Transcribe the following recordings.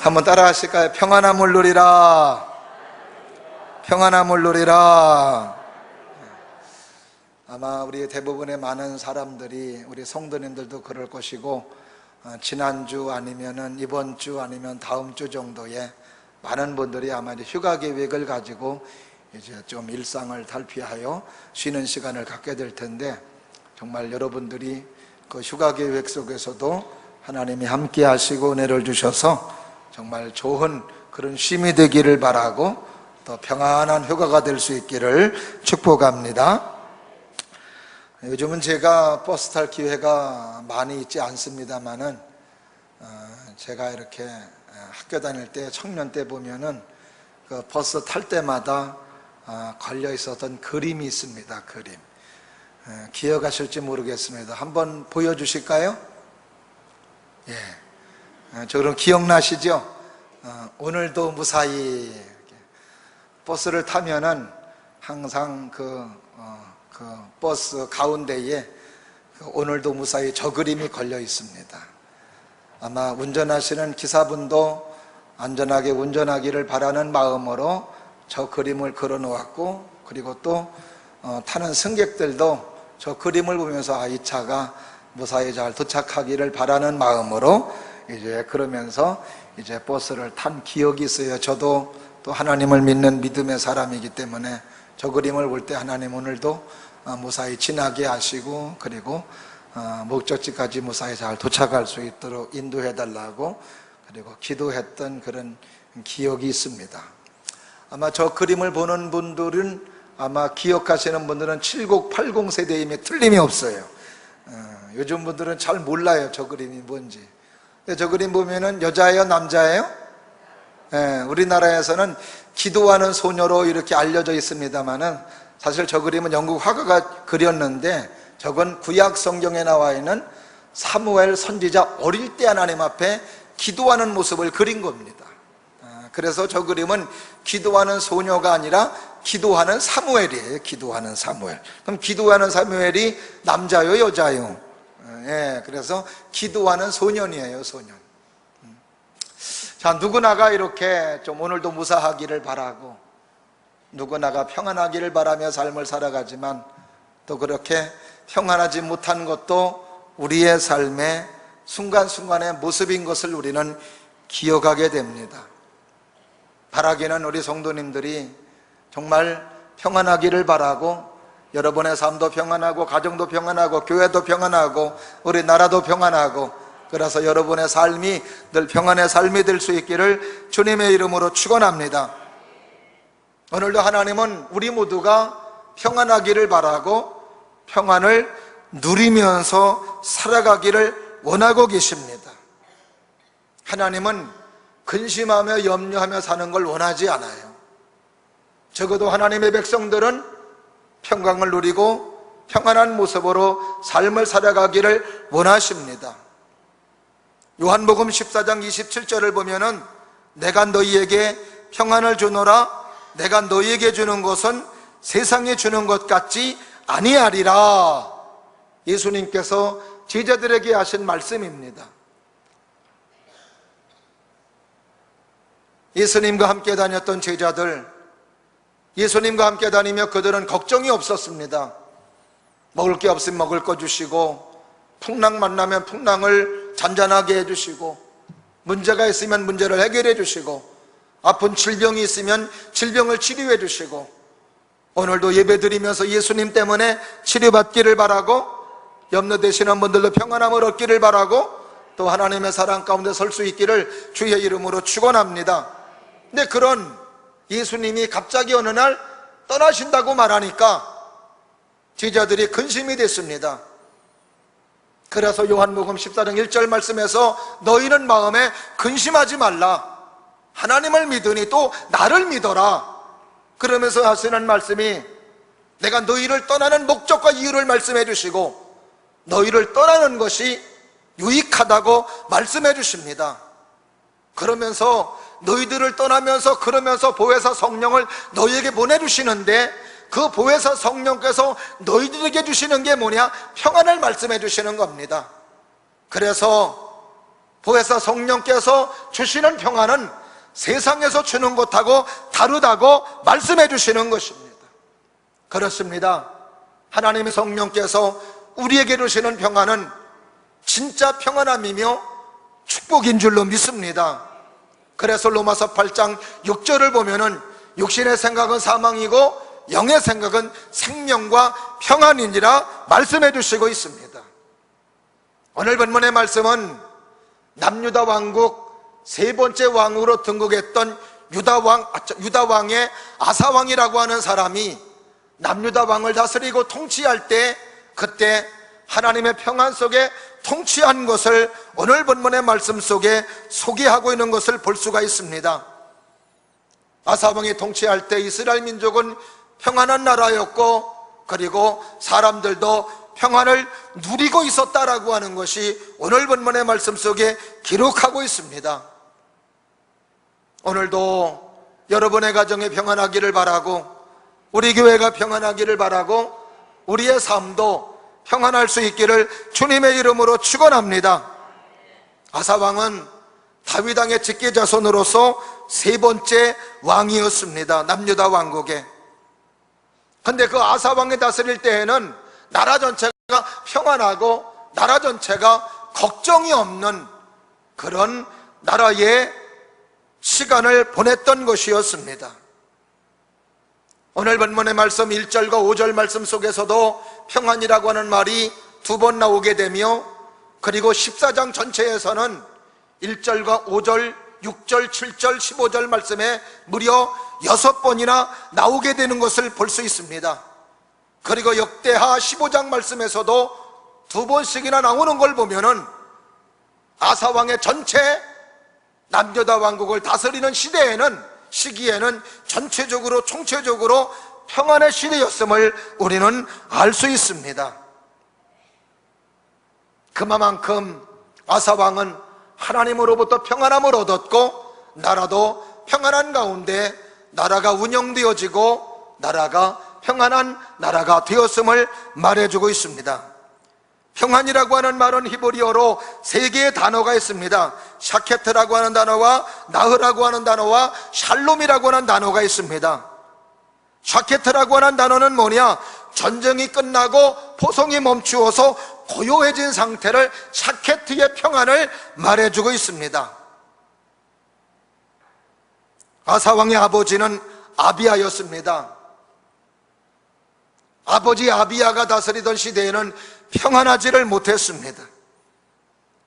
한번 따라 하실까요? 평안함을 누리라. 평안함을 누리라. 아마 우리 대부분의 많은 사람들이, 우리 성도님들도 그럴 것이고, 지난주 아니면은 이번 주 아니면 다음 주 정도에 많은 분들이 아마 이제 휴가 계획을 가지고 이제 좀 일상을 탈피하여 쉬는 시간을 갖게 될 텐데, 정말 여러분들이 그 휴가 계획 속에서도 하나님이 함께 하시고 은혜를 주셔서 정말 좋은 그런 쉼이 되기를 바라고, 또 평안한 휴가가 될 수 있기를 축복합니다. 요즘은 제가 버스 탈 기회가 많이 있지 않습니다만은, 제가 이렇게 학교 다닐 때, 청년 때 보면은 그 버스 탈 때마다 걸려 있었던 그림이 있습니다. 그림. 기억하실지 모르겠습니다. 한번 보여주실까요? 예. 저 그럼 기억나시죠? 오늘도 무사히. 버스를 타면은 항상 그 버스 가운데에 오늘도 무사히 저 그림이 걸려 있습니다. 아마 운전하시는 기사분도 안전하게 운전하기를 바라는 마음으로 저 그림을 걸어 놓았고, 그리고 또 타는 승객들도 저 그림을 보면서 이 차가 무사히 잘 도착하기를 바라는 마음으로 이제 그러면서 이제 버스를 탄 기억이 있어요. 저도 또 하나님을 믿는 믿음의 사람이기 때문에 저 그림을 볼 때 하나님 오늘도 무사히 지나게 하시고, 그리고 목적지까지 무사히 잘 도착할 수 있도록 인도해 달라고 그리고 기도했던 그런 기억이 있습니다. 아마 저 그림을 보는 분들은, 아마 기억하시는 분들은 70, 80 세대임에 틀림이 없어요. 요즘 분들은 잘 몰라요, 저 그림이 뭔지. 저 그림 보면은 여자예요, 남자예요? 우리나라에서는 기도하는 소녀로 이렇게 알려져 있습니다만은, 사실 저 그림은 영국 화가가 그렸는데, 저건 구약 성경에 나와 있는 사무엘 선지자 어릴 때 하나님 앞에 기도하는 모습을 그린 겁니다. 그래서 저 그림은 기도하는 소녀가 아니라 기도하는 사무엘이에요. 기도하는 사무엘. 그럼 기도하는 사무엘이 남자요, 여자요? 그래서 기도하는 소년이에요, 소년. 자, 누구나가 이렇게 좀 오늘도 무사하기를 바라고, 누구나가 평안하기를 바라며 삶을 살아가지만, 또 그렇게 평안하지 못한 것도 우리의 삶의 순간순간의 모습인 것을 우리는 기억하게 됩니다. 바라기는 우리 성도님들이 정말 평안하기를 바라고, 여러분의 삶도 평안하고, 가정도 평안하고, 교회도 평안하고, 우리 나라도 평안하고, 그래서 여러분의 삶이 늘 평안의 삶이 될 수 있기를 주님의 이름으로 축원합니다. 오늘도 하나님은 우리 모두가 평안하기를 바라고 평안을 누리면서 살아가기를 원하고 계십니다. 하나님은 근심하며 염려하며 사는 걸 원하지 않아요. 적어도 하나님의 백성들은 평강을 누리고 평안한 모습으로 삶을 살아가기를 원하십니다. 요한복음 14장 27절을 보면은, 내가 너희에게 평안을 주노라, 내가 너희에게 주는 것은 세상에 주는 것 같지 아니하리라. 예수님께서 제자들에게 하신 말씀입니다. 예수님과 함께 다녔던 제자들, 예수님과 함께 다니며 그들은 걱정이 없었습니다. 먹을 게 없으면 먹을 거 주시고, 풍랑 만나면 풍랑을 잔잔하게 해주시고, 문제가 있으면 문제를 해결해 주시고, 아픈 질병이 있으면 질병을 치료해 주시고, 오늘도 예배 드리면서 예수님 때문에 치료받기를 바라고, 염려되시는 분들도 평안함을 얻기를 바라고, 또 하나님의 사랑 가운데 설 수 있기를 주의 이름으로 축원합니다. 근데 그런 예수님이 갑자기 어느 날 떠나신다고 말하니까 제자들이 근심이 됐습니다. 그래서 요한복음 14장 1절 말씀에서 너희는 마음에 근심하지 말라, 하나님을 믿으니 또 나를 믿어라, 그러면서 하시는 말씀이, 내가 너희를 떠나는 목적과 이유를 말씀해 주시고 너희를 떠나는 것이 유익하다고 말씀해 주십니다. 그러면서 너희들을 떠나면서, 그러면서 보혜사 성령을 너희에게 보내주시는데, 그 보혜사 성령께서 너희들에게 주시는 게 뭐냐? 평안을 말씀해 주시는 겁니다. 그래서 보혜사 성령께서 주시는 평안은 세상에서 주는 것하고 다르다고 말씀해 주시는 것입니다. 그렇습니다. 하나님의 성령께서 우리에게 주시는 평안은 진짜 평안함이며 축복인 줄로 믿습니다. 그래서 로마서 8장 6절을 보면은 육신의 생각은 사망이고 영의 생각은 생명과 평안이니라 말씀해 주시고 있습니다. 오늘 본문의 말씀은 남유다 왕국 세 번째 왕으로 등극했던 유다왕의 아사왕이라고 하는 사람이 남유다 왕을 다스리고 통치할 때, 그때 하나님의 평안 속에 통치한 것을 오늘 본문의 말씀 속에 소개하고 있는 것을 볼 수가 있습니다. 아사왕이 통치할 때 이스라엘 민족은 평안한 나라였고, 그리고 사람들도 평안을 누리고 있었다라고 하는 것이 오늘 본문의 말씀 속에 기록하고 있습니다. 오늘도 여러분의 가정이 평안하기를 바라고, 우리 교회가 평안하기를 바라고, 우리의 삶도 평안할 수 있기를 주님의 이름으로 축원합니다. 아사왕은 다윗 왕의 직계 자손으로서 세 번째 왕이었습니다. 남유다 왕국에. 근데 그 아사왕이 다스릴 때에는 나라 전체가 평안하고 나라 전체가 걱정이 없는 그런 나라의 시간을 보냈던 것이었습니다. 오늘 본문의 말씀 1절과 5절 말씀 속에서도 평안이라고 하는 말이 두 번 나오게 되며, 그리고 14장 전체에서는 1절과 5절, 6절, 7절, 15절 말씀에 무려 6번이나 나오게 되는 것을 볼 수 있습니다. 그리고 역대하 15장 말씀에서도 두 번씩이나 나오는 걸 보면은 아사왕의 전체 남유다 왕국을 다스리는 시기에는 전체적으로 총체적으로 평안의 시대였음을 우리는 알 수 있습니다. 그만큼 아사왕은 하나님으로부터 평안함을 얻었고, 나라도 평안한 가운데 나라가 운영되어지고 나라가 평안한 나라가 되었음을 말해주고 있습니다. 평안이라고 하는 말은 히브리어로 세 개의 단어가 있습니다. 샤케트라고 하는 단어와 나흐라고 하는 단어와 샬롬이라고 하는 단어가 있습니다. 샤케트라고 하는 단어는 뭐냐? 전쟁이 끝나고 포성이 멈추어서 고요해진 상태를, 샤케트의 평안을 말해주고 있습니다. 아사왕의 아버지는 아비야였습니다. 아버지 아비야가 다스리던 시대에는 평안하지를 못했습니다.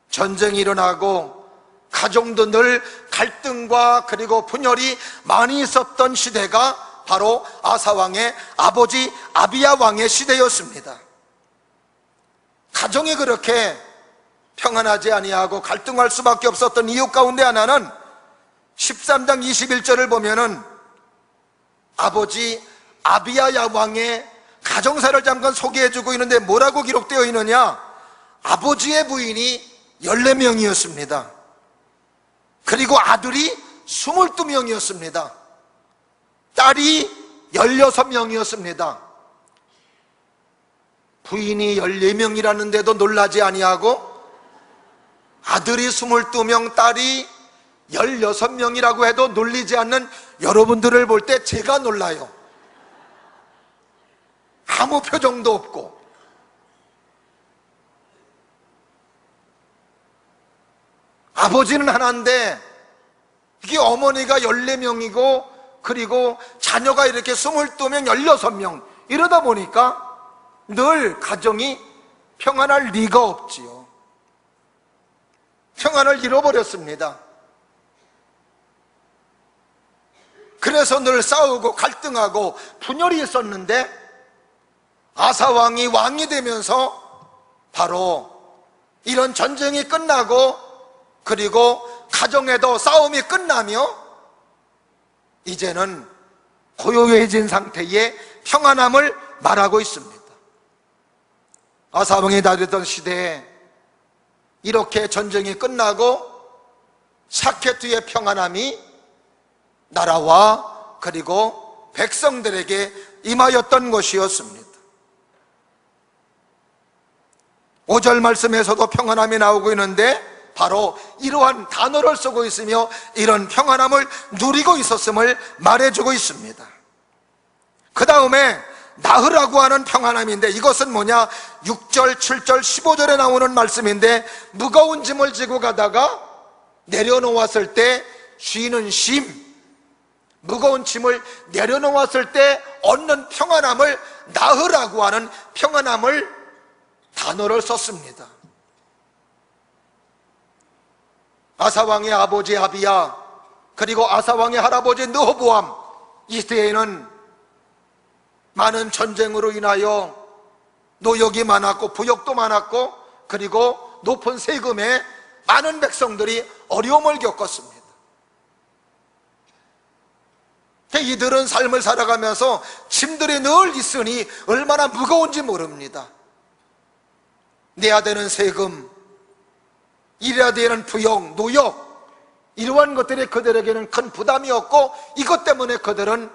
전쟁이 일어나고 가정도 늘 갈등과 그리고 분열이 많이 있었던 시대가 바로 아사왕의 아버지 아비야 왕의 시대였습니다. 가정이 그렇게 평안하지 아니하고 갈등할 수밖에 없었던 이유 가운데 하나는 13장 21절을 보면은 아버지 아비야 왕의 가정사를 잠깐 소개해주고 있는데 뭐라고 기록되어 있느냐? 아버지의 부인이 14명이었습니다. 그리고 아들이 22명이었습니다. 딸이 16명이었습니다. 부인이 14명이라는데도 놀라지 아니하고 아들이 22명, 딸이 16명이라고 해도 놀리지 않는 여러분들을 볼 때 제가 놀라요. 아무 표정도 없고. 아버지는 하나인데 이게 어머니가 14명이고 그리고 자녀가 이렇게 22명, 16명 이러다 보니까 늘 가정이 평안할 리가 없지요. 평안을 잃어버렸습니다. 그래서 늘 싸우고 갈등하고 분열이 있었는데 아사왕이 왕이 되면서 바로 이런 전쟁이 끝나고 그리고 가정에도 싸움이 끝나며 이제는 고요해진 상태의 평안함을 말하고 있습니다. 아사왕이 다스리던 시대에 이렇게 전쟁이 끝나고 샤케트의 평안함이 나라와 그리고 백성들에게 임하였던 것이었습니다. 5절 말씀에서도 평안함이 나오고 있는데 바로 이러한 단어를 쓰고 있으며 이런 평안함을 누리고 있었음을 말해주고 있습니다. 그 다음에 나으라고 하는 평안함인데, 이것은 뭐냐? 6절, 7절, 15절에 나오는 말씀인데, 무거운 짐을 지고 가다가 내려놓았을 때 쉬는 쉼, 무거운 짐을 내려놓았을 때 얻는 평안함을 나으라고 하는 평안함을 단어를 썼습니다. 아사왕의 아버지 아비야, 그리고 아사왕의 할아버지 느호보암, 이 때에는 많은 전쟁으로 인하여 노역이 많았고 부역도 많았고, 그리고 높은 세금에 많은 백성들이 어려움을 겪었습니다. 이들은 삶을 살아가면서 짐들이 늘 있으니 얼마나 무거운지 모릅니다. 내야 되는 세금, 일해야 되는 부역, 노역, 이러한 것들이 그들에게는 큰 부담이었고, 이것 때문에 그들은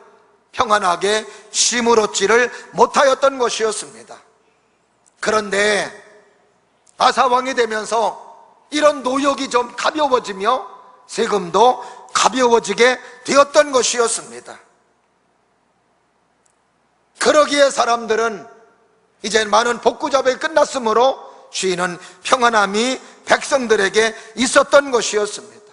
평안하게 쉼을 얻지를 못하였던 것이었습니다. 그런데 아사왕이 되면서 이런 노역이 좀 가벼워지며 세금도 가벼워지게 되었던 것이었습니다. 그러기에 사람들은 이제 많은 복구작업이 끝났으므로 쉬는 평안함이 백성들에게 있었던 것이었습니다.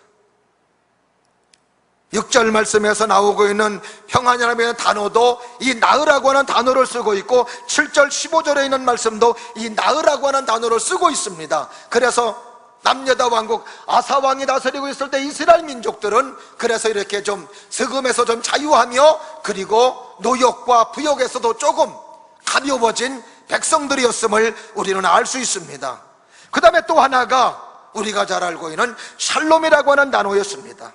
6절 말씀에서 나오고 있는 평안이라는 단어도 이 나으라고 하는 단어를 쓰고 있고, 7절 15절에 있는 말씀도 이 나으라고 하는 단어를 쓰고 있습니다. 그래서 남유다 왕국 아사왕이 다스리고 있을 때 이스라엘 민족들은 그래서 이렇게 좀 세금에서 좀 자유하며, 그리고 노역과 부역에서도 조금 가벼워진 백성들이었음을 우리는 알 수 있습니다. 그 다음에 또 하나가 우리가 잘 알고 있는 샬롬이라고 하는 단어였습니다.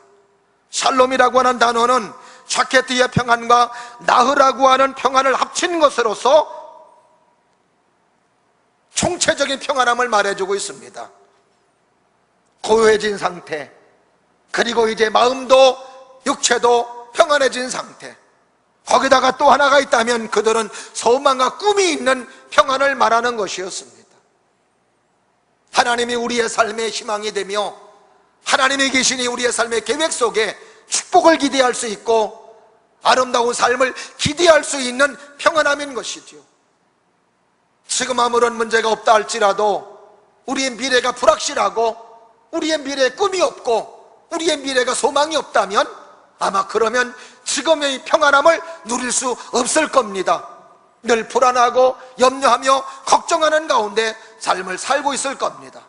샬롬이라고 하는 단어는 자케트의 평안과 나흐라고 하는 평안을 합친 것으로서 총체적인 평안함을 말해주고 있습니다. 고요해진 상태, 그리고 이제 마음도 육체도 평안해진 상태, 거기다가 또 하나가 있다면 그들은 소망과 꿈이 있는 평안을 말하는 것이었습니다. 하나님이 우리의 삶의 희망이 되며 하나님이 계시니 우리의 삶의 계획 속에 축복을 기대할 수 있고 아름다운 삶을 기대할 수 있는 평안함인 것이죠. 지금 아무런 문제가 없다 할지라도 우리의 미래가 불확실하고 우리의 미래에 꿈이 없고 우리의 미래가 소망이 없다면 아마 그러면 지금의 평안함을 누릴 수 없을 겁니다. 늘 불안하고 염려하며 걱정하는 가운데 삶을 살고 있을 겁니다.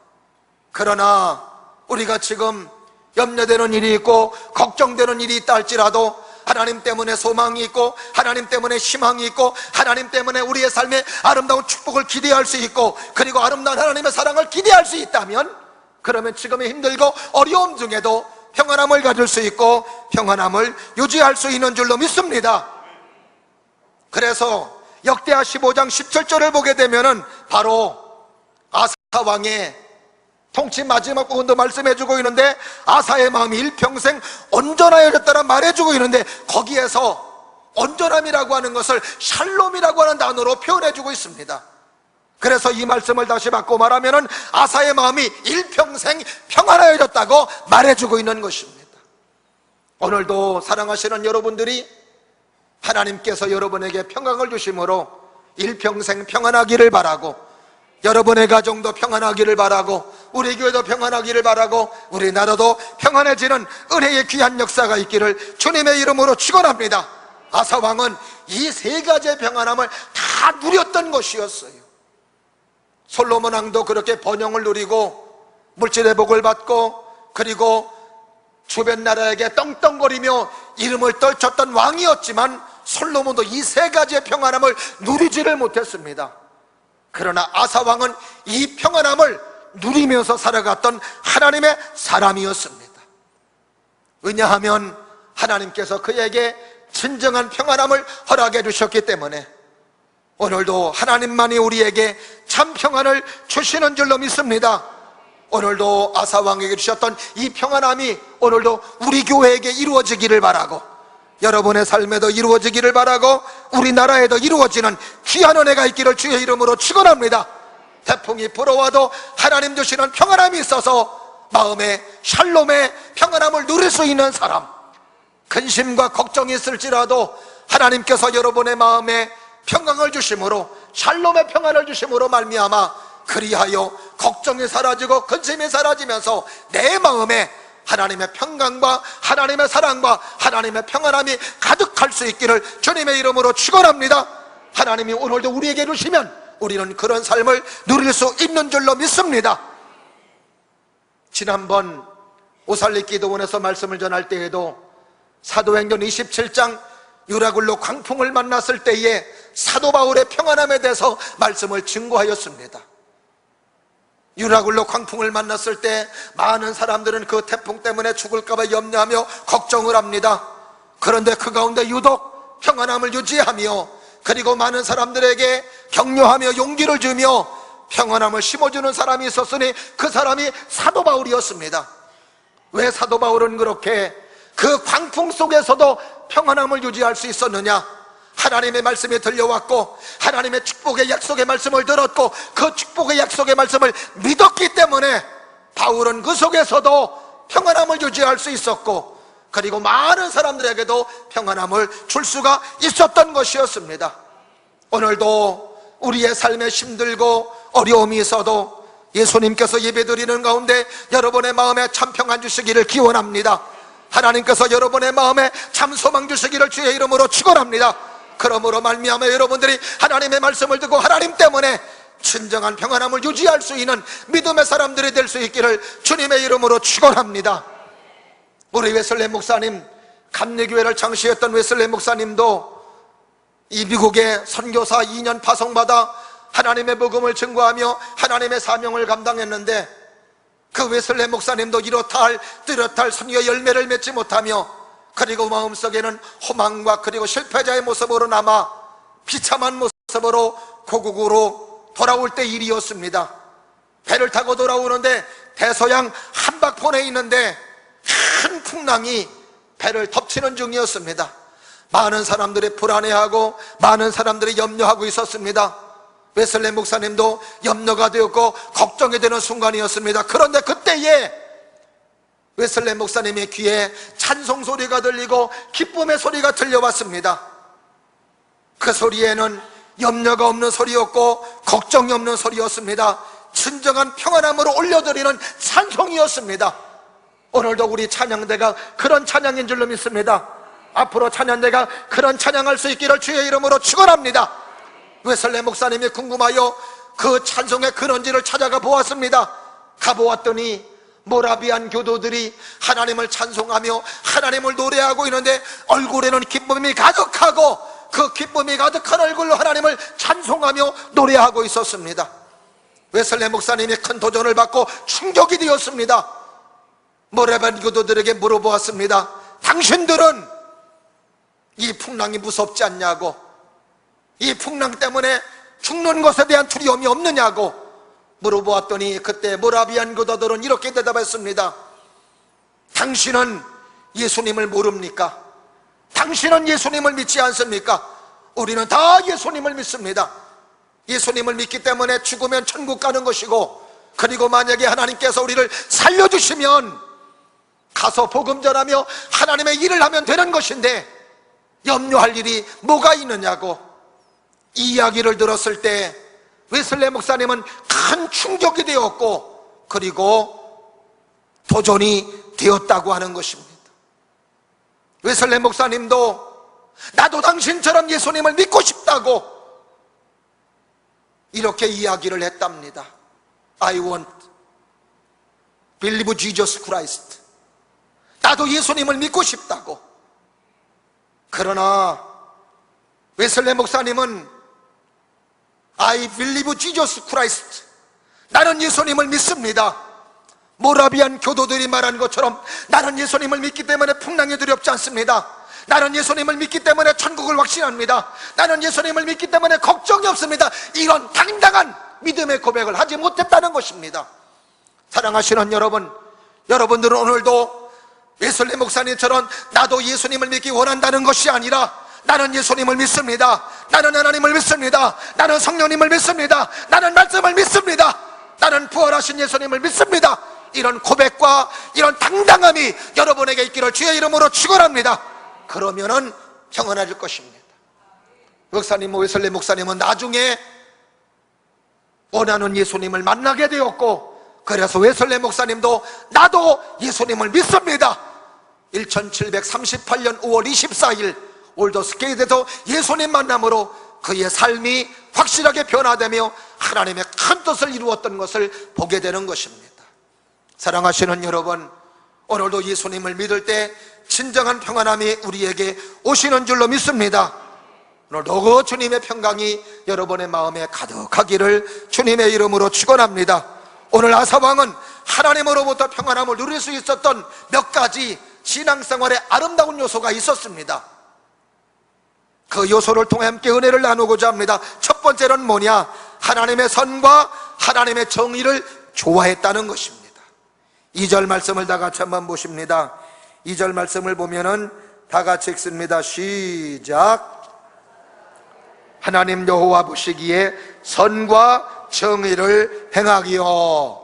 그러나 우리가 지금 염려되는 일이 있고 걱정되는 일이 있다 할지라도 하나님 때문에 소망이 있고 하나님 때문에 희망이 있고 하나님 때문에 우리의 삶에 아름다운 축복을 기대할 수 있고 그리고 아름다운 하나님의 사랑을 기대할 수 있다면 그러면 지금의 힘들고 어려움 중에도 평안함을 가질 수 있고 평안함을 유지할 수 있는 줄로 믿습니다. 그래서 역대하 15장 17절을 보게 되면은 바로 아사 왕의 통치 마지막 부분도 말씀해주고 있는데 아사의 마음이 일평생 온전하여졌다라 말해주고 있는데 거기에서 온전함이라고 하는 것을 샬롬이라고 하는 단어로 표현해주고 있습니다. 그래서 이 말씀을 다시 바꿔 말하면은 아사의 마음이 일평생 평안하여졌다고 말해주고 있는 것입니다. 오늘도 사랑하시는 여러분들이 하나님께서 여러분에게 평강을 주심으로 일평생 평안하기를 바라고 여러분의 가정도 평안하기를 바라고 우리 교회도 평안하기를 바라고 우리 나라도 평안해지는 은혜의 귀한 역사가 있기를 주님의 이름으로 축원합니다. 아사왕은 이 세 가지의 평안함을 다 누렸던 것이었어요. 솔로몬 왕도 그렇게 번영을 누리고 물질의 복을 받고 그리고 주변 나라에게 떵떵거리며 이름을 떨쳤던 왕이었지만 솔로몬도 이 세 가지의 평안함을 누리지를 못했습니다. 그러나 아사왕은 이 평안함을 누리면서 살아갔던 하나님의 사람이었습니다. 왜냐하면 하나님께서 그에게 진정한 평안함을 허락해 주셨기 때문에 오늘도 하나님만이 우리에게 참 평안을 주시는 줄로 믿습니다. 오늘도 아사왕에게 주셨던 이 평안함이 오늘도 우리 교회에게 이루어지기를 바라고 여러분의 삶에도 이루어지기를 바라고 우리나라에도 이루어지는 귀한 은혜가 있기를 주의 이름으로 축원합니다. 태풍이 불어와도 하나님 주시는 평안함이 있어서 마음의 샬롬의 평안함을 누릴 수 있는 사람, 근심과 걱정이 있을지라도 하나님께서 여러분의 마음에 평강을 주심으로, 샬롬의 평안을 주심으로 말미암아 그리하여 걱정이 사라지고 근심이 사라지면서 내 마음에 하나님의 평강과 하나님의 사랑과 하나님의 평안함이 가득할 수 있기를 주님의 이름으로 축원합니다. 하나님이 오늘도 우리에게 주시면 우리는 그런 삶을 누릴 수 있는 줄로 믿습니다. 지난번 오살리 기도원에서 말씀을 전할 때에도 사도행전 27장 유라굴로 광풍을 만났을 때에 사도 바울의 평안함에 대해서 말씀을 증거하였습니다. 유라굴로 광풍을 만났을 때 많은 사람들은 그 태풍 때문에 죽을까봐 염려하며 걱정을 합니다. 그런데 그 가운데 유독 평안함을 유지하며, 그리고 많은 사람들에게 격려하며 용기를 주며 평안함을 심어주는 사람이 있었으니 그 사람이 사도 바울이었습니다. 왜 사도 바울은 그렇게 그 광풍 속에서도 평안함을 유지할 수 있었느냐? 하나님의 말씀이 들려왔고 하나님의 축복의 약속의 말씀을 들었고 그 축복의 약속의 말씀을 믿었기 때문에 바울은 그 속에서도 평안함을 유지할 수 있었고, 그리고 많은 사람들에게도 평안함을 줄 수가 있었던 것이었습니다. 오늘도 우리의 삶에 힘들고 어려움이 있어도 예수님께서 예배드리는 가운데 여러분의 마음에 참 평안 주시기를 기원합니다. 하나님께서 여러분의 마음에 참 소망 주시기를 주의 이름으로 축원합니다. 그러므로 말미암아 여러분들이 하나님의 말씀을 듣고 하나님 때문에 진정한 평안함을 유지할 수 있는 믿음의 사람들이 될 수 있기를 주님의 이름으로 축원합니다. 우리 웨슬레 목사님, 감리교회를 창시했던 웨슬레 목사님도 이 미국의 선교사 2년 파송받아 하나님의 복음을 증거하며 하나님의 사명을 감당했는데, 그 웨슬레 목사님도 이렇다 할 뚜렷 할 선교 열매를 맺지 못하며, 그리고 마음속에는 호망과 그리고 실패자의 모습으로 남아 비참한 모습으로 고국으로 돌아올 때 일이었습니다. 배를 타고 돌아오는데 대서양 한박폰에 있는데 큰 풍랑이 배를 덮치는 중이었습니다. 많은 사람들이 불안해하고 많은 사람들이 염려하고 있었습니다. 웨슬레 목사님도 염려가 되었고 걱정이 되는 순간이었습니다. 그런데 그때에 웨슬레 목사님의 귀에 찬송 소리가 들리고 기쁨의 소리가 들려왔습니다. 그 소리에는 염려가 없는 소리였고 걱정이 없는 소리였습니다. 진정한 평안함으로 올려드리는 찬송이었습니다. 오늘도 우리 찬양대가 그런 찬양인 줄로 믿습니다. 앞으로 찬양대가 그런 찬양할 수 있기를 주의 이름으로 축원합니다. 웨슬레 목사님이 궁금하여 그 찬송의 근원지를 찾아가 보았습니다. 가보았더니 모라비안 교도들이 하나님을 찬송하며 하나님을 노래하고 있는데 얼굴에는 기쁨이 가득하고 그 기쁨이 가득한 얼굴로 하나님을 찬송하며 노래하고 있었습니다. 웨슬레 목사님이 큰 도전을 받고 충격이 되었습니다. 모라비안 교도들에게 물어보았습니다. 당신들은 이 풍랑이 무섭지 않냐고, 이 풍랑 때문에 죽는 것에 대한 두려움이 없느냐고 물어보았더니 그때 모라비안 교도들은 이렇게 대답했습니다. 당신은 예수님을 모릅니까? 당신은 예수님을 믿지 않습니까? 우리는 다 예수님을 믿습니다. 예수님을 믿기 때문에 죽으면 천국 가는 것이고, 그리고 만약에 하나님께서 우리를 살려주시면 가서 복음 전하며 하나님의 일을 하면 되는 것인데 염려할 일이 뭐가 있느냐고. 이 이야기를 들었을 때 웨슬레 목사님은 큰 충격이 되었고 그리고 도전이 되었다고 하는 것입니다. 웨슬레 목사님도 나도 당신처럼 예수님을 믿고 싶다고 이렇게 이야기를 했답니다. I want believe Jesus Christ. 나도 예수님을 믿고 싶다고. 그러나 웨슬레 목사님은 I believe Jesus Christ. 나는 예수님을 믿습니다. 모라비안 교도들이 말한 것처럼 나는 예수님을 믿기 때문에 풍랑이 두렵지 않습니다. 나는 예수님을 믿기 때문에 천국을 확신합니다. 나는 예수님을 믿기 때문에 걱정이 없습니다. 이런 당당한 믿음의 고백을 하지 못했다는 것입니다. 사랑하시는 여러분, 여러분들은 오늘도 웨슬레 목사님처럼 나도 예수님을 믿기 원한다는 것이 아니라 나는 예수님을 믿습니다. 나는 하나님을 믿습니다. 나는 성령님을 믿습니다. 나는 말씀을 믿습니다. 나는 부활하신 예수님을 믿습니다. 이런 고백과 이런 당당함이 여러분에게 있기를 주의 이름으로 축원합니다. 그러면은 평안해질 것입니다. 목사님, 웨슬리 목사님은 나중에 원하는 예수님을 만나게 되었고, 그래서 웨슬리 목사님도 나도 예수님을 믿습니다. 1738년 5월 24일 올더스케이드에서 예수님 만남으로 그의 삶이 확실하게 변화되며 하나님의 큰 뜻을 이루었던 것을 보게 되는 것입니다. 사랑하시는 여러분, 오늘도 예수님을 믿을 때 진정한 평안함이 우리에게 오시는 줄로 믿습니다. 오늘도 그 주님의 평강이 여러분의 마음에 가득하기를 주님의 이름으로 축원합니다. 오늘 아사왕은 하나님으로부터 평안함을 누릴 수 있었던 몇 가지 신앙생활의 아름다운 요소가 있었습니다. 그 요소를 통해 함께 은혜를 나누고자 합니다. 첫 번째는 뭐냐? 하나님의 선과 하나님의 정의를 좋아했다는 것입니다. 2절 말씀을 다 같이 한번 보십니다. 2절 말씀을 보면은 다 같이 읽습니다. 시작. 하나님 여호와 보시기에 선과 정의를 행하기요.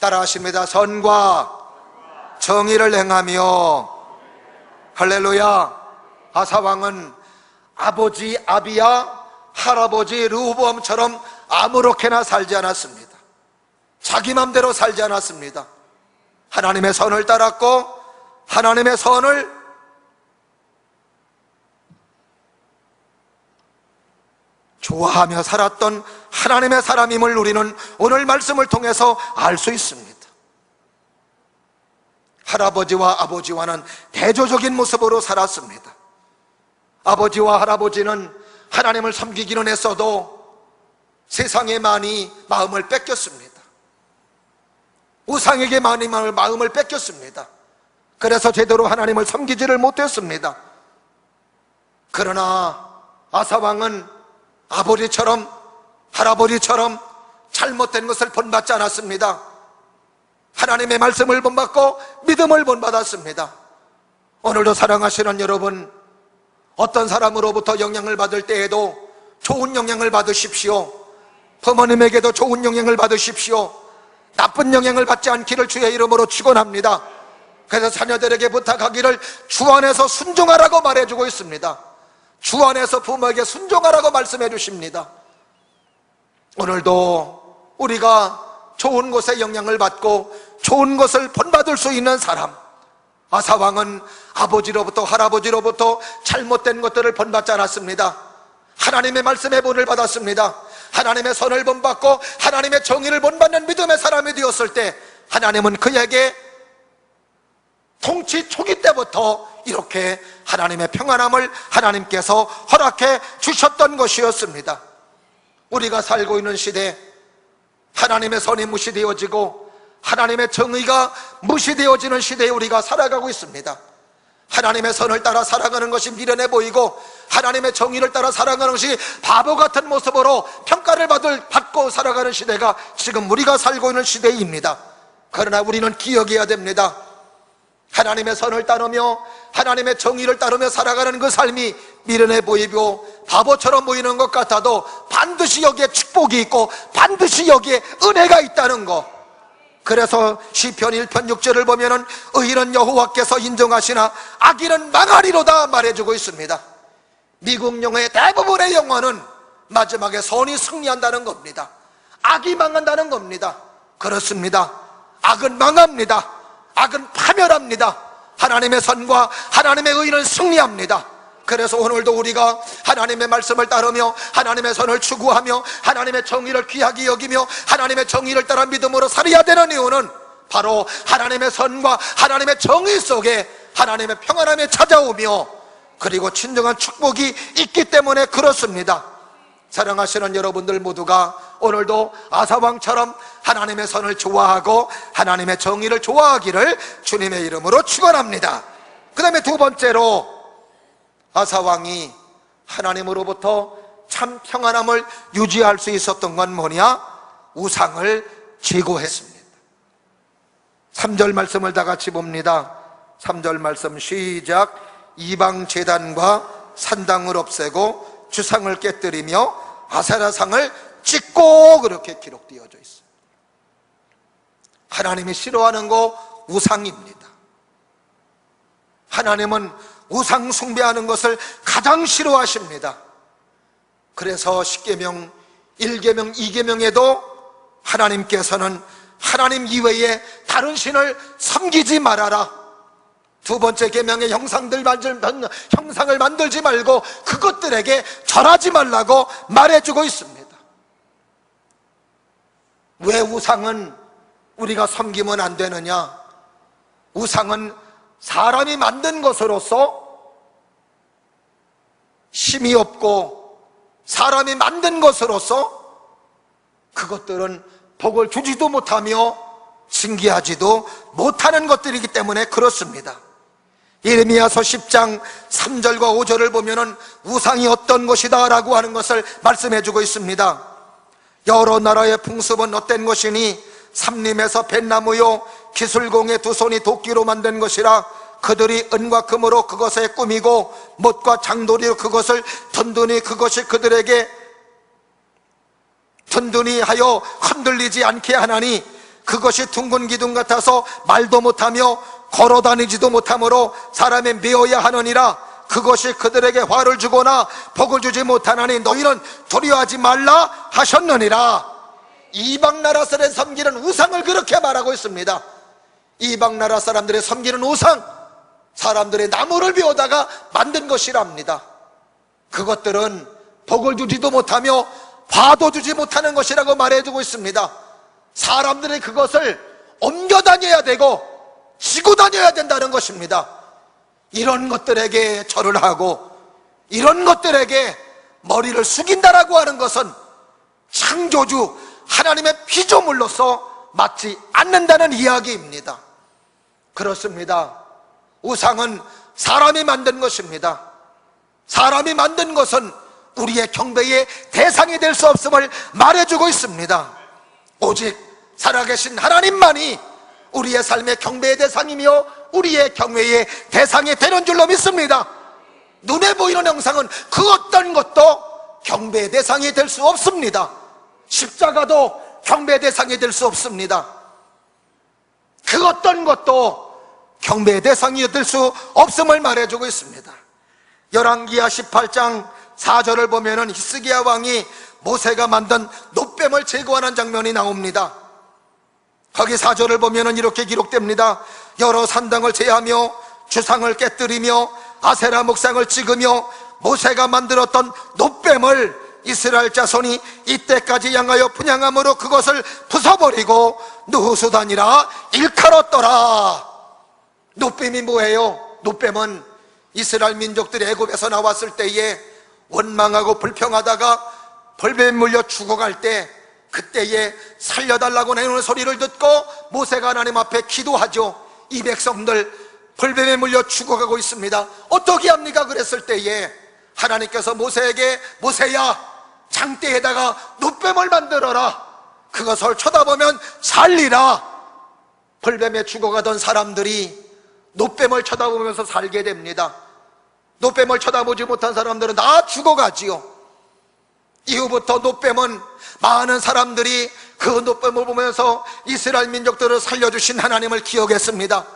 따라하십니다. 선과 정의를 행하며. 할렐루야. 아사왕은 아버지 아비야, 할아버지 르호보암처럼 아무렇게나 살지 않았습니다. 자기 맘대로 살지 않았습니다. 하나님의 선을 따랐고, 하나님의 선을 좋아하며 살았던 하나님의 사람임을 우리는 오늘 말씀을 통해서 알 수 있습니다. 할아버지와 아버지와는 대조적인 모습으로 살았습니다. 아버지와 할아버지는 하나님을 섬기기는 했어도 세상에 많이 마음을 뺏겼습니다. 우상에게 많이 마음을 뺏겼습니다. 그래서 제대로 하나님을 섬기지를 못했습니다. 그러나 아사왕은 아버지처럼 할아버지처럼 잘못된 것을 본받지 않았습니다. 하나님의 말씀을 본받고 믿음을 본받았습니다. 오늘도 사랑하시는 여러분, 어떤 사람으로부터 영향을 받을 때에도 좋은 영향을 받으십시오. 부모님에게도 좋은 영향을 받으십시오. 나쁜 영향을 받지 않기를 주의 이름으로 축원합니다. 그래서 자녀들에게 부탁하기를 주 안에서 순종하라고 말해주고 있습니다. 주 안에서 부모에게 순종하라고 말씀해 주십니다. 오늘도 우리가 좋은 곳에 영향을 받고 좋은 것을 본받을 수 있는 사람, 아사왕은 아버지로부터 할아버지로부터 잘못된 것들을 본받지 않았습니다. 하나님의 말씀의 본을 받았습니다. 하나님의 선을 본받고 하나님의 정의를 본받는 믿음의 사람이 되었을 때 하나님은 그에게 통치 초기 때부터 이렇게 하나님의 평안함을 하나님께서 허락해 주셨던 것이었습니다. 우리가 살고 있는 시대, 하나님의 선이 무시되어지고 하나님의 정의가 무시되어지는 시대에 우리가 살아가고 있습니다. 하나님의 선을 따라 살아가는 것이 미련해 보이고 하나님의 정의를 따라 살아가는 것이 바보 같은 모습으로 평가를 받고 살아가는 시대가 지금 우리가 살고 있는 시대입니다. 그러나 우리는 기억해야 됩니다. 하나님의 선을 따르며 하나님의 정의를 따르며 살아가는 그 삶이 미련해 보이고 바보처럼 보이는 것 같아도 반드시 여기에 축복이 있고 반드시 여기에 은혜가 있다는 것. 그래서 시편 1편 6절을 보면은 의인은 여호와께서 인정하시나 악인은 망하리로다 말해주고 있습니다. 미국 영화의 대부분의 영화는 마지막에 선이 승리한다는 겁니다. 악이 망한다는 겁니다. 그렇습니다. 악은 망합니다. 악은 파멸합니다. 하나님의 선과 하나님의 의는 승리합니다. 그래서 오늘도 우리가 하나님의 말씀을 따르며 하나님의 선을 추구하며 하나님의 정의를 귀하게 여기며 하나님의 정의를 따라 믿음으로 살아야 되는 이유는 바로 하나님의 선과 하나님의 정의 속에 하나님의 평안함이 찾아오며 그리고 진정한 축복이 있기 때문에 그렇습니다. 사랑하시는 여러분들 모두가 오늘도 아사왕처럼 하나님의 선을 좋아하고 하나님의 정의를 좋아하기를 주님의 이름으로 축원합니다. 그 다음에 두 번째로 아사왕이 하나님으로부터 참 평안함을 유지할 수 있었던 건 뭐냐? 우상을 제거했습니다. 3절 말씀을 다 같이 봅니다. 3절 말씀 시작. 이방 제단과 산당을 없애고 주상을 깨뜨리며 아세라상을 찍고, 그렇게 기록되어져 있습니다. 하나님이 싫어하는 거 우상입니다. 하나님은 우상 숭배하는 것을 가장 싫어하십니다. 그래서 십계명, 1계명, 2계명에도 하나님께서는 하나님 이외에 다른 신을 섬기지 말아라, 두 번째 계명의 형상을 만들지 말고 그것들에게 절하지 말라고 말해주고 있습니다. 왜 우상은 우리가 섬기면 안 되느냐? 우상은 사람이 만든 것으로서 힘이 없고, 사람이 만든 것으로서 그것들은 복을 주지도 못하며 신기하지도 못하는 것들이기 때문에 그렇습니다. 예레미야서 10장 3절과 5절을 보면은 우상이 어떤 것이다 라고 하는 것을 말씀해 주고 있습니다. 여러 나라의 풍습은 어떤 것이니 삼림에서 뱃나무요 기술공의 두 손이 도끼로 만든 것이라, 그들이 은과 금으로 그것에 꾸미고 못과 장도리로 그것을 든든히 그것이 그들에게 든든히 하여 흔들리지 않게 하나니, 그것이 둥근 기둥 같아서 말도 못하며 걸어다니지도 못하므로 사람이 메어야 하느니라. 그것이 그들에게 화를 주거나 복을 주지 못하나니 너희는 두려워하지 말라 하셨느니라. 이방 나라 사람들의 섬기는 우상을 그렇게 말하고 있습니다. 이방 나라 사람들의 섬기는 우상, 사람들의 나무를 베어다가 만든 것이랍니다. 그것들은 복을 주지도 못하며 화도 주지 못하는 것이라고 말해주고 있습니다. 사람들이 그것을 옮겨 다녀야 되고 지고 다녀야 된다는 것입니다. 이런 것들에게 절을 하고 이런 것들에게 머리를 숙인다라고 하는 것은 창조주 하나님의 피조물로서 맞지 않는다는 이야기입니다. 그렇습니다. 우상은 사람이 만든 것입니다. 사람이 만든 것은 우리의 경배의 대상이 될 수 없음을 말해주고 있습니다. 오직 살아계신 하나님만이 우리의 삶의 경배의 대상이며 우리의 경외의 대상이 되는 줄로 믿습니다. 눈에 보이는 형상은 그 어떤 것도 경배의 대상이 될 수 없습니다. 십자가도 경배의 대상이 될 수 없습니다. 그 어떤 것도 경배의 대상이 될 수 없음을 말해주고 있습니다. 열왕기하 18장 4절을 보면은 히스기야 왕이 모세가 만든 놋뱀을 제거하는 장면이 나옵니다. 거기 4절을 보면은 이렇게 기록됩니다. 여러 산당을 제하며 주상을 깨뜨리며 아세라 목상을 찍으며 모세가 만들었던 놋뱀을 이스라엘 자손이 이때까지 향하여 분향함으로 그것을 부숴버리고 누수단이라 일컬었더라. 놋뱀이 뭐예요? 놋뱀은 이스라엘 민족들이 애굽에서 나왔을 때에 원망하고 불평하다가 벌뱀에 물려 죽어갈 때, 그때에 살려달라고 내는 소리를 듣고 모세가 하나님 앞에 기도하죠. 이 백성들 벌뱀에 물려 죽어가고 있습니다. 어떻게 합니까? 그랬을 때에 하나님께서 모세에게, 모세야, 장대에다가 놋뱀을 만들어라. 그것을 쳐다보면 살리라. 벌뱀에 죽어가던 사람들이 놋뱀을 쳐다보면서 살게 됩니다. 놋뱀을 쳐다보지 못한 사람들은 다 죽어가지요. 이후부터 놋뱀은 많은 사람들이 그 놋뱀을 보면서 이스라엘 민족들을 살려주신 하나님을 기억했습니다.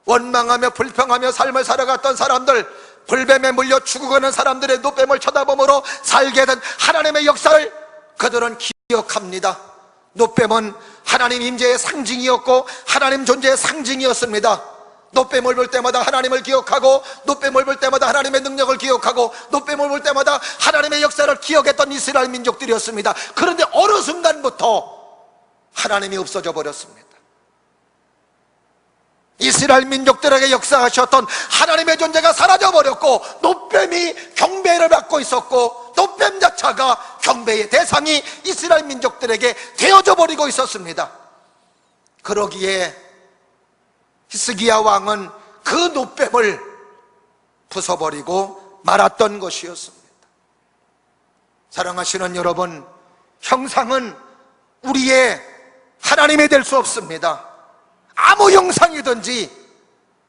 원망하며 불평하며 삶을 살아갔던 사람들, 벌뱀에 물려 죽어가는 사람들의 놋뱀을 쳐다보므로 살게 된 하나님의 역사를 그들은 기억합니다. 놋뱀은 하나님 임재의 상징이었고 하나님 존재의 상징이었습니다. 놋뱀을 볼 때마다 하나님을 기억하고, 놋뱀을 볼 때마다 하나님의 능력을 기억하고, 놋뱀을 볼 때마다 하나님의 역사를 기억했던 이스라엘 민족들이었습니다. 그런데 어느 순간부터 하나님이 없어져 버렸습니다. 이스라엘 민족들에게 역사하셨던 하나님의 존재가 사라져 버렸고, 놋뱀이 경배를 받고 있었고, 놋뱀 자체가 경배의 대상이 이스라엘 민족들에게 되어져 버리고 있었습니다. 그러기에 히스기야 왕은 그 놋뱀을 부숴버리고 말았던 것이었습니다. 사랑하시는 여러분, 형상은 우리의 하나님이 될 수 없습니다. 아무 형상이든지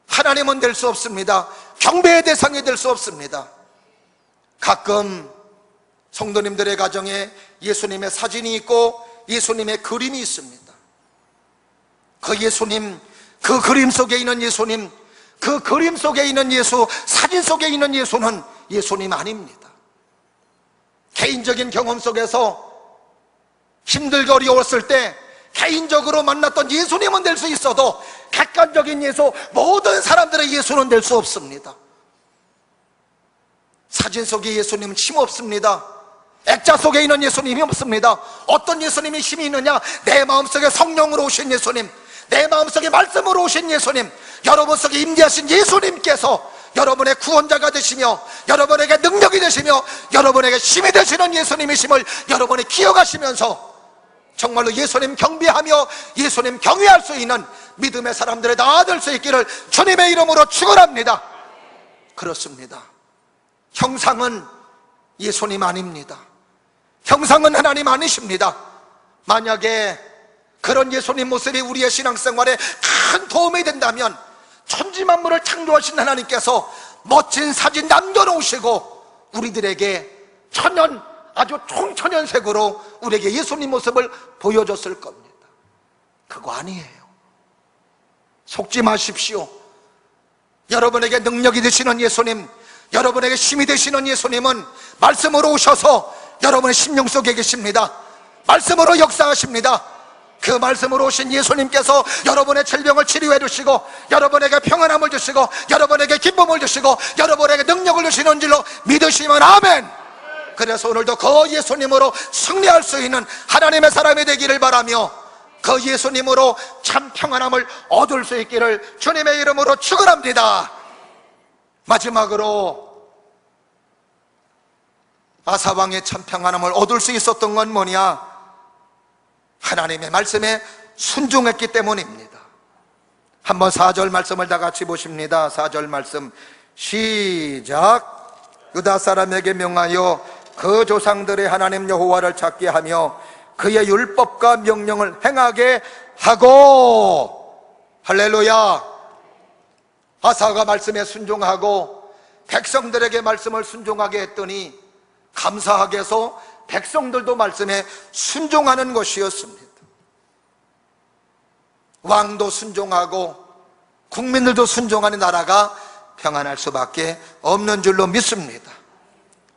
하나님은 될 수 없습니다. 경배의 대상이 될 수 없습니다. 가끔 성도님들의 가정에 예수님의 사진이 있고 예수님의 그림이 있습니다. 그 예수님, 그 그림 속에 있는 예수님, 그 그림 속에 있는 예수, 사진 속에 있는 예수는 예수님 아닙니다. 개인적인 경험 속에서 힘들고 어려웠을 때 개인적으로 만났던 예수님은 될 수 있어도 객관적인 예수, 모든 사람들의 예수는 될 수 없습니다. 사진 속의 예수님은 힘 없습니다. 액자 속에 있는 예수님이 없습니다. 어떤 예수님이 힘이 있느냐? 내 마음속에 성령으로 오신 예수님, 내 마음속에 말씀으로 오신 예수님, 여러분 속에 임재하신 예수님께서 여러분의 구원자가 되시며 여러분에게 능력이 되시며 여러분에게 힘이 되시는 예수님이심을 여러분이 기억하시면서 정말로 예수님 경배하며 예수님 경외할 수 있는 믿음의 사람들의 다 될 수 있기를 주님의 이름으로 축원합니다. 그렇습니다. 형상은 예수님 아닙니다. 형상은 하나님 아니십니다. 만약에 그런 예수님 모습이 우리의 신앙생활에 큰 도움이 된다면 천지만물을 창조하신 하나님께서 멋진 사진 남겨놓으시고 우리들에게 아주 총천연색으로 우리에게 예수님 모습을 보여줬을 겁니다. 그거 아니에요. 속지 마십시오. 여러분에게 능력이 되시는 예수님, 여러분에게 힘이 되시는 예수님은 말씀으로 오셔서 여러분의 심령 속에 계십니다. 말씀으로 역사하십니다. 그 말씀으로 오신 예수님께서 여러분의 질병을 치료해 주시고 여러분에게 평안함을 주시고 여러분에게 기쁨을 주시고 여러분에게 능력을 주시는 줄로 믿으시면 아멘. 그래서 오늘도 그 예수님으로 승리할 수 있는 하나님의 사람이 되기를 바라며 그 예수님으로 참 평안함을 얻을 수 있기를 주님의 이름으로 축원합니다. 마지막으로 아사왕의 참 평안함을 얻을 수 있었던 건 뭐냐? 하나님의 말씀에 순종했기 때문입니다. 한번 4절 말씀을 다 같이 보십니다. 4절 말씀 시작. 유다 사람에게 명하여 그 조상들의 하나님 여호와를 찾게 하며 그의 율법과 명령을 행하게 하고. 할렐루야. 아사가 말씀에 순종하고 백성들에게 말씀을 순종하게 했더니 감사하게 해서 백성들도 말씀에 순종하는 것이었습니다. 왕도 순종하고 국민들도 순종하는 나라가 평안할 수밖에 없는 줄로 믿습니다.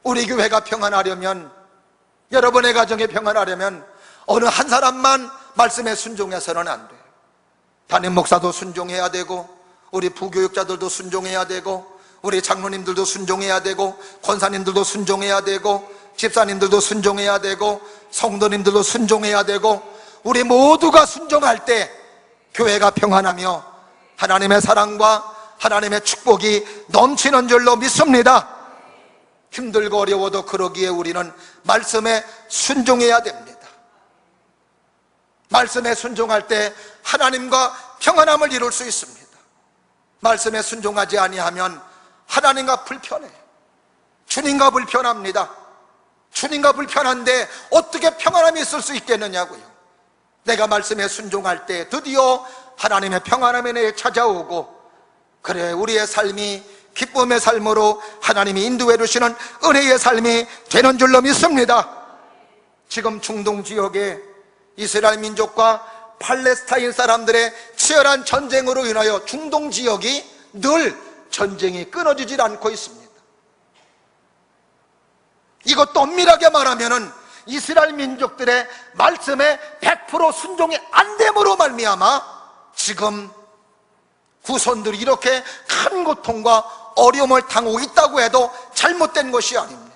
우리 교회가 평안하려면, 여러분의 가정이 평안하려면 어느 한 사람만 말씀에 순종해서는 안 돼요. 담임 목사도 순종해야 되고 우리 부교육자들도 순종해야 되고 우리 장로님들도 순종해야 되고 권사님들도 순종해야 되고 집사님들도 순종해야 되고 성도님들도 순종해야 되고 우리 모두가 순종할 때 교회가 평안하며 하나님의 사랑과 하나님의 축복이 넘치는 줄로 믿습니다. 힘들고 어려워도 그러기에 우리는 말씀에 순종해야 됩니다. 말씀에 순종할 때 하나님과 평안함을 이룰 수 있습니다. 말씀에 순종하지 아니하면 하나님과 불편해요. 주님과 불편합니다. 주님과 불편한데 어떻게 평안함이 있을 수 있겠느냐고요. 내가 말씀에 순종할 때 드디어 하나님의 평안함이 내게 찾아오고, 그래 우리의 삶이 기쁨의 삶으로 하나님이 인도해 주시는 은혜의 삶이 되는 줄로 믿습니다. 지금 중동 지역에 이스라엘 민족과 팔레스타인 사람들의 치열한 전쟁으로 인하여 중동 지역이 늘 전쟁이 끊어지질 않고 있습니다. 이것도 엄밀하게 말하면은 이스라엘 민족들의 말씀에 100% 순종이 안 됨으로 말미암아 지금 후손들이 이렇게 큰 고통과 어려움을 당하고 있다고 해도 잘못된 것이 아닙니다.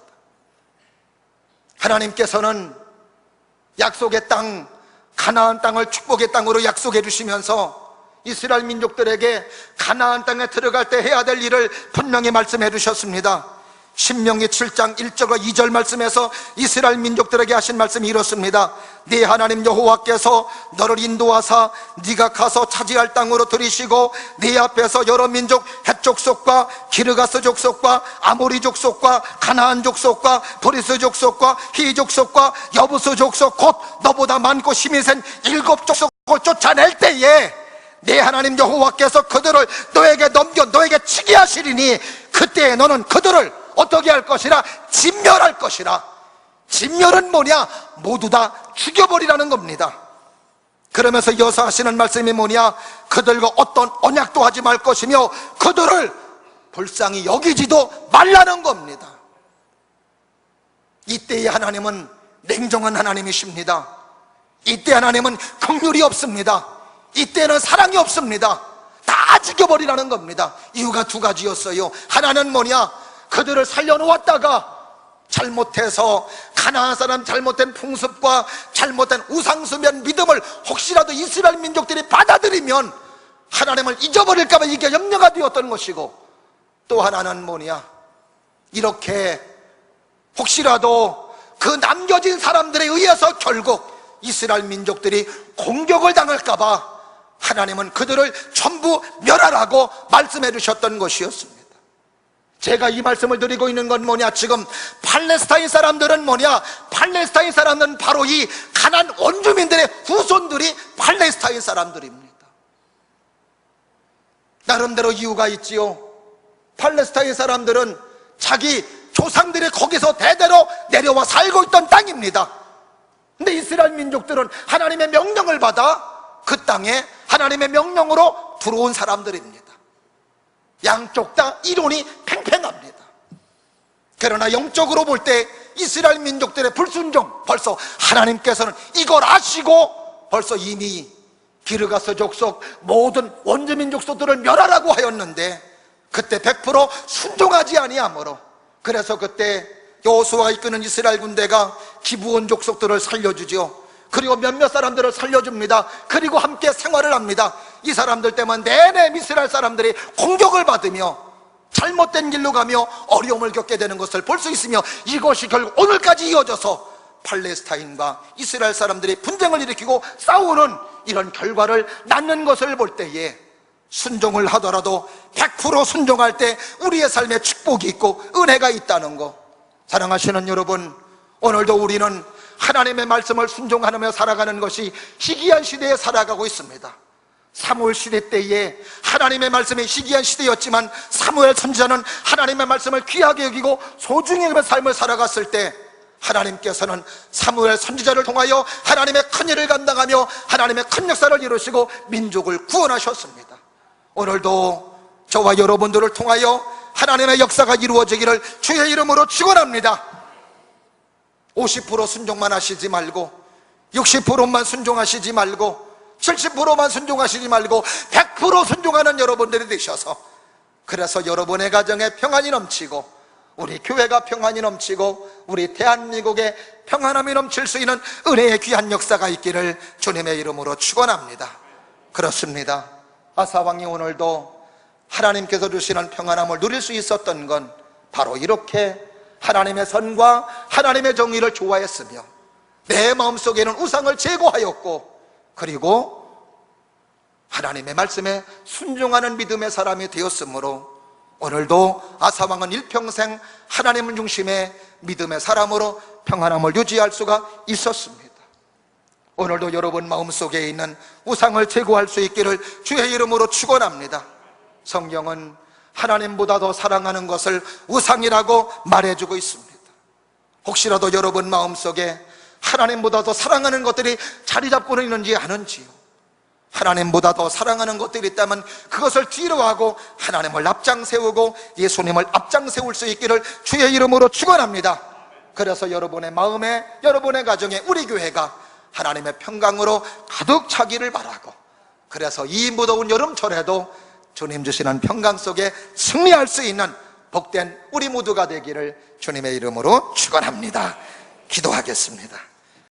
하나님께서는 약속의 땅, 가나안 땅을 축복의 땅으로 약속해 주시면서 이스라엘 민족들에게 가나안 땅에 들어갈 때 해야 될 일을 분명히 말씀해 주셨습니다. 신명기 7장 1절과 2절 말씀에서 이스라엘 민족들에게 하신 말씀이 이렇습니다. 네 하나님 여호와께서 너를 인도하사 네가 가서 차지할 땅으로 들이시고 네 앞에서 여러 민족 헷 족속과 기르가스 족속과 아모리 족속과 가나안 족속과 브리스 족속과 히 족속과 여부스 족속 곧 너보다 많고 힘이 센 7 족속을 쫓아낼 때에 네 하나님 여호와께서 그들을 너에게 넘겨 너에게 치게 하시리니 그때에 너는 그들을 어떻게 할 것이라? 진멸할 것이라. 진멸은 뭐냐? 모두 다 죽여버리라는 겁니다. 그러면서 이어서 하시는 말씀이 뭐냐? 그들과 어떤 언약도 하지 말 것이며 그들을 불쌍히 여기지도 말라는 겁니다. 이때의 하나님은 냉정한 하나님이십니다. 이때 하나님은 긍휼이 없습니다. 이때는 사랑이 없습니다. 다 죽여버리라는 겁니다. 이유가 두 가지였어요. 하나는 뭐냐? 그들을 살려놓았다가 잘못해서 가나안 사람 잘못된 풍습과 잘못된 우상숭배한 믿음을 혹시라도 이스라엘 민족들이 받아들이면 하나님을 잊어버릴까 봐 이게 염려가 되었던 것이고, 또 하나는 뭐냐? 이렇게 혹시라도 그 남겨진 사람들에 의해서 결국 이스라엘 민족들이 공격을 당할까 봐 하나님은 그들을 전부 멸하라고 말씀해 주셨던 것이었습니다. 제가 이 말씀을 드리고 있는 건 뭐냐? 지금 팔레스타인 사람들은 뭐냐? 팔레스타인 사람은 바로 이 가나안 원주민들의 후손들이 팔레스타인 사람들입니다. 나름대로 이유가 있지요. 팔레스타인 사람들은 자기 조상들이 거기서 대대로 내려와 살고 있던 땅입니다. 근데 이스라엘 민족들은 하나님의 명령을 받아 그 땅에 하나님의 명령으로 들어온 사람들입니다. 양쪽 다 이론이 팽팽합니다. 그러나 영적으로 볼 때 이스라엘 민족들의 불순종, 벌써 하나님께서는 이걸 아시고 벌써 이미 기르가스 족속 모든 원주민 족속들을 멸하라고 하였는데 그때 100% 순종하지 아니하므로, 그래서 그때 여호수아가 이끄는 이스라엘 군대가 기브온 족속들을 살려주죠. 그리고 몇몇 사람들을 살려줍니다. 그리고 함께 생활을 합니다. 이 사람들 때문에 내내 이스라엘 사람들이 공격을 받으며 잘못된 길로 가며 어려움을 겪게 되는 것을 볼 수 있으며, 이것이 결국 오늘까지 이어져서 팔레스타인과 이스라엘 사람들이 분쟁을 일으키고 싸우는 이런 결과를 낳는 것을 볼 때에 순종을 하더라도 100% 순종할 때 우리의 삶에 축복이 있고 은혜가 있다는 것, 사랑하시는 여러분, 오늘도 우리는 하나님의 말씀을 순종하며 살아가는 것이 희귀한 시대에 살아가고 있습니다. 사무엘 시대 때에 하나님의 말씀이 희귀한 시대였지만 사무엘 선지자는 하나님의 말씀을 귀하게 여기고 소중히 여기며 삶을 살아갔을 때 하나님께서는 사무엘 선지자를 통하여 하나님의 큰 일을 감당하며 하나님의 큰 역사를 이루시고 민족을 구원하셨습니다. 오늘도 저와 여러분들을 통하여 하나님의 역사가 이루어지기를 주의 이름으로 축원합니다. 50% 순종만 하시지 말고 60%만 순종하시지 말고 70%만 순종하시지 말고 100% 순종하는 여러분들이 되셔서, 그래서 여러분의 가정에 평안이 넘치고 우리 교회가 평안이 넘치고 우리 대한민국에 평안함이 넘칠 수 있는 은혜의 귀한 역사가 있기를 주님의 이름으로 축원합니다. 그렇습니다. 아사왕이 오늘도 하나님께서 주시는 평안함을 누릴 수 있었던 건 바로 이렇게 하나님의 선과 하나님의 정의를 좋아했으며 내 마음속에는 우상을 제거하였고, 그리고 하나님의 말씀에 순종하는 믿음의 사람이 되었으므로 오늘도 아사왕은 일평생 하나님 중심의 믿음의 사람으로 평안함을 유지할 수가 있었습니다. 오늘도 여러분 마음속에 있는 우상을 제거할 수 있기를 주의 이름으로 축원합니다. 성경은 하나님보다 더 사랑하는 것을 우상이라고 말해주고 있습니다. 혹시라도 여러분 마음속에 하나님보다 더 사랑하는 것들이 자리 잡고는 있는지 아는지요? 하나님보다 더 사랑하는 것들이 있다면 그것을 뒤로 하고 하나님을 앞장 세우고 예수님을 앞장 세울 수 있기를 주의 이름으로 축원합니다. 그래서 여러분의 마음에, 여러분의 가정에 우리 교회가 하나님의 평강으로 가득 차기를 바라고, 그래서 이 무더운 여름철에도 주님 주시는 평강 속에 승리할 수 있는 복된 우리 모두가 되기를 주님의 이름으로 축원합니다. 기도하겠습니다.